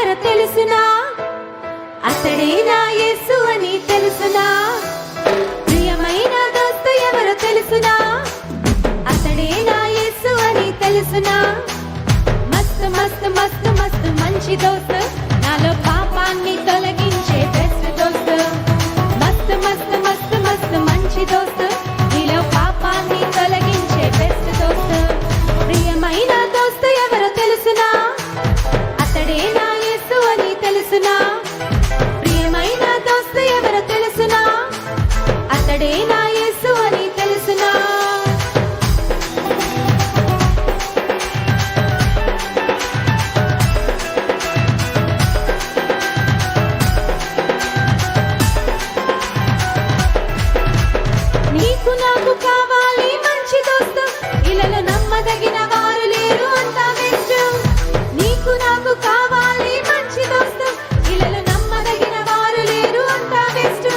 ఎవరో తెలుసునా, అతడే నా యేసు అని తెలుసునా. ప్రియమైన దోస్తు ఎవరో తెలుసునా, అతడే నా యేసు అని తెలుసునా. మస్తు మస్తు మస్తు మస్తు మంచి దోస్తు, నాలో పాపాన్ని తొలగించే బెస్ట్ దోస్తు. మస్తు మస్తు మస్తు మస్తు మంచి దోస్తు, నీలో పాపాన్ని తొలగించే బెస్ట్ దోస్తు. ప్రియమైన దోస్తు ఎవరో తెలుసునా, అతడే నా యేసు అని తెలుసునా. ప్రియమైన దోస్తు ఎవరో తెలుసునా, అతడే నా యేసు అని తెలుసునా. నీకు నాకు కావాలి మంచి దోస్తు, ఇలలో నమ్మదగిన వారు లేరు అంతా బెస్ట్. నీకు నాకు కావాలి మంచి దోస్తు, ఇలలో నమ్మదగిన వారు లేరు అంతా బెస్ట్.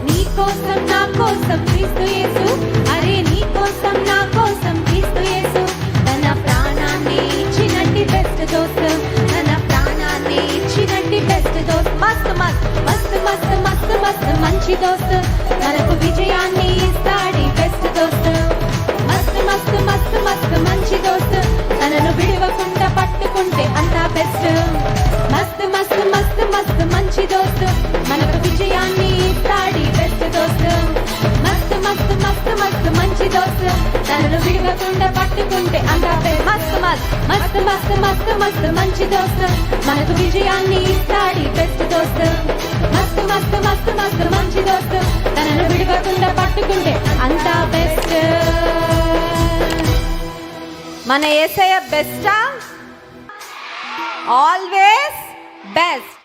నీ కోసం నా కోసం క్రీస్తు యేసు, అరే నీ కోసం నా కోసం క్రీస్తు యేసు. తన ప్రాణాన్ని ఇచ్చినట్టి బెస్ట్ దోస్తు, తన ప్రాణాన్ని ఇచ్చినట్టి బెస్ట్ దోస్తు. మస్తు మస్తు మస్తు మస్తు మస్తు మస్తు మంచి దోస్తు, మనకు విజయాన్ని ఇస్తాడు బెస్ట్ దోస్తు. మస్తు మస్తు మస్తు మస్తు మంచి దోస్తు, తనను విడవకుండా పట్టుకుంటే అంతా బెస్ట్. మస్తు మస్తు మస్తు మస్తు మంచి దోస్తు, మనకు విజయాన్ని ఇస్తాడు బెస్ట్ దోస్తు. మస్తు మస్తు మస్తు మస్తు మంచి దోస్తు, తనను విడవకుండా పట్టుకుంటే అంతా బెస్ట్. మస్తు మస్తు మస్తు మస్తు మస్తు మంచి దోస్తు, మనకు విజయాన్ని ఇస్తాడు బెస్ట్ దోస్తు. మస్తు మస్తు మస్తు మస్తు మంచి దోస్తు, తనను విడవకుండా పట్టుకుంటే అంతా బెస్ట్. మన యేసయ్య బెస్టా, ఆల్వేస్ బెస్ట్.